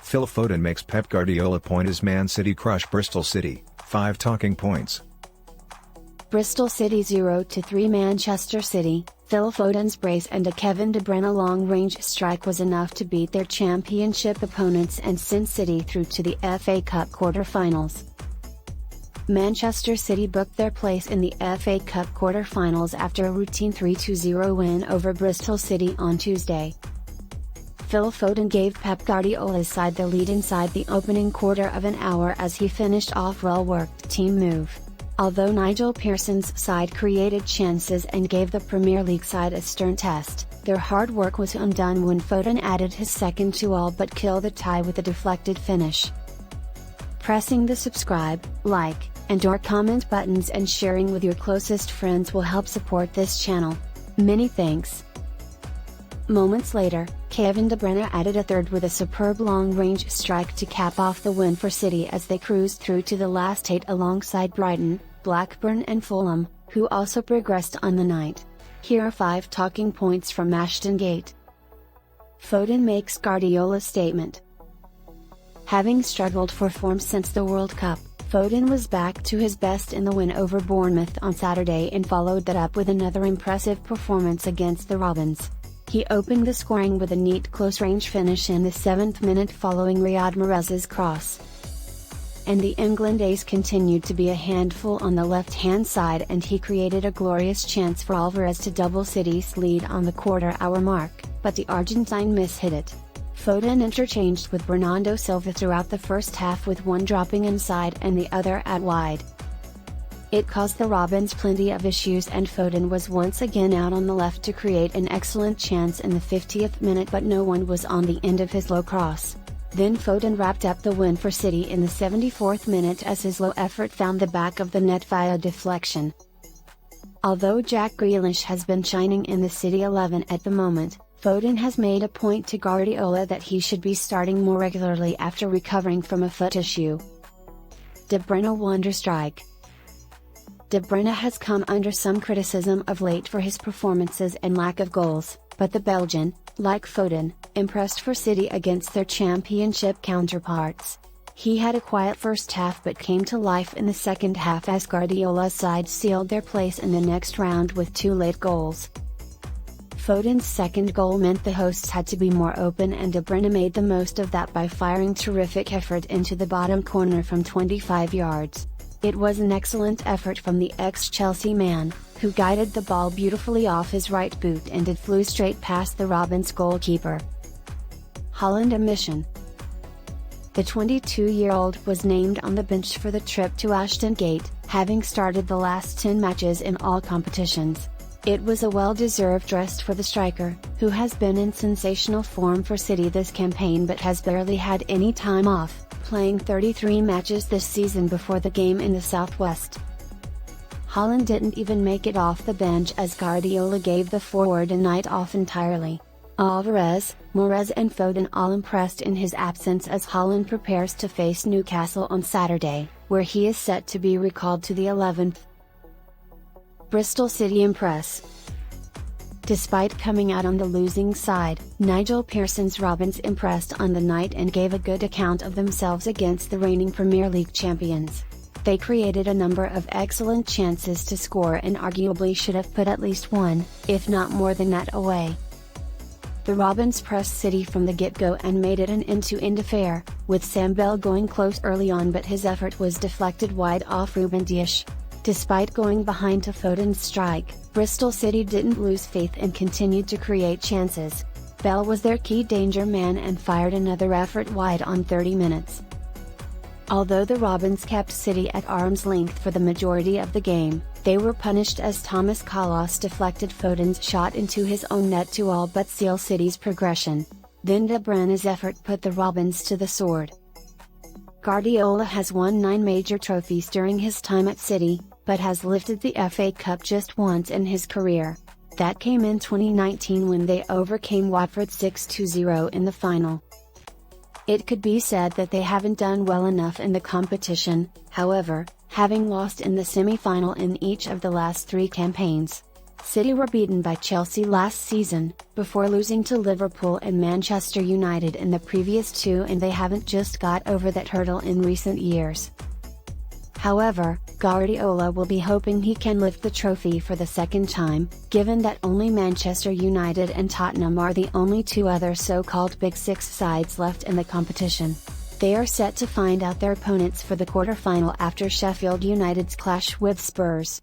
Phil Foden makes Pep Guardiola point as Man City crush Bristol City, 5 talking points. Bristol City 0-3 Manchester City. Phil Foden's brace and a Kevin De Bruyne long-range strike was enough to beat their championship opponents and send City through to the FA Cup quarter-finals. Manchester City booked their place in the FA Cup quarter-finals after a routine 3-0 win over Bristol City on Tuesday. Phil Foden gave Pep Guardiola's side the lead inside the opening quarter of an hour as he finished off a well-worked team move. Although Nigel Pearson's side created chances and gave the Premier League side a stern test, their hard work was undone when Foden added his second to all but kill the tie with a deflected finish. Pressing the subscribe, like, and/or comment buttons and sharing with your closest friends will help support this channel. Many thanks. Moments later, Kevin De Bruyne added a third with a superb long-range strike to cap off the win for City as they cruised through to the last 8 alongside Brighton, Blackburn and Fulham, who also progressed on the night. Here are 5 talking points from 𝐂ity. Foden makes Guardiola's statement. Having struggled for form since the World Cup, Foden was back to his best in the win over Bournemouth on Saturday and followed that up with another impressive performance against the Robins. He opened the scoring with a neat close-range finish in the 7th minute following Riyad Mahrez's cross. And the England ace continued to be a handful on the left-hand side and he created a glorious chance for Alvarez to double City's lead on the quarter-hour mark, but the Argentine mishit it. Foden interchanged with Bernardo Silva throughout the first half with one dropping inside and the other out wide. It caused the Robins plenty of issues and Foden was once again out on the left to create an excellent chance in the 50th minute but no one was on the end of his low cross. Then Foden wrapped up the win for City in the 74th minute as his low effort found the back of the net via deflection. Although Jack Grealish has been shining in the City 11 at the moment, Foden has made a point to Guardiola that he should be starting more regularly after recovering from a foot issue. De Bruyne wonder strike. De Bruyne has come under some criticism of late for his performances and lack of goals, but the Belgian, like Foden, impressed for City against their championship counterparts. He had a quiet first half but came to life in the second half as Guardiola's side sealed their place in the next round with 2 late goals. Foden's second goal meant the hosts had to be more open and De Bruyne made the most of that by firing terrific effort into the bottom corner from 25 yards. It was an excellent effort from the ex-Chelsea man, who guided the ball beautifully off his right boot and it flew straight past the Robins goalkeeper. Haaland a mission. The 22-year-old was named on the bench for the trip to 𝐂ity, having started the last 10 matches in all competitions. It was a well-deserved rest for the striker, who has been in sensational form for City this campaign but has barely had any time off, playing 33 matches this season before the game in the Southwest. Haaland didn't even make it off the bench as Guardiola gave the forward a night off entirely. Alvarez, Mahrez and Foden all impressed in his absence as Haaland prepares to face Newcastle on Saturday, where he is set to be recalled to the 11th. Bristol City impress. Despite coming out on the losing side, Nigel Pearson's Robins impressed on the night and gave a good account of themselves against the reigning Premier League champions. They created a number of excellent chances to score and arguably should have put at least one, if not more than that, away. The Robins pressed City from the get-go and made it an end-to-end affair, with Sam Bell going close early on but his effort was deflected wide off Ruben Dias. Despite going behind to Foden's strike, Bristol City didn't lose faith and continued to create chances. Bell was their key danger man and fired another effort wide on 30 minutes. Although the Robins kept City at arm's length for the majority of the game, they were punished as Thomas Kalas deflected Foden's shot into his own net to all but seal City's progression. Then De Bruyne's effort put the Robins to the sword. Guardiola has won 9 major trophies during his time at City, but has lifted the FA Cup just once in his career. That came in 2019 when they overcame Watford 6-0 in the final. It could be said that they haven't done well enough in the competition, however, having lost in the semi-final in each of the last 3 campaigns. City were beaten by Chelsea last season, before losing to Liverpool and Manchester United in the previous two, and they haven't just got over that hurdle in recent years. However, Guardiola will be hoping he can lift the trophy for the second time, given that only Manchester United and Tottenham are the only two other so-called Big Six sides left in the competition. They are set to find out their opponents for the quarter-final after Sheffield United's clash with Spurs.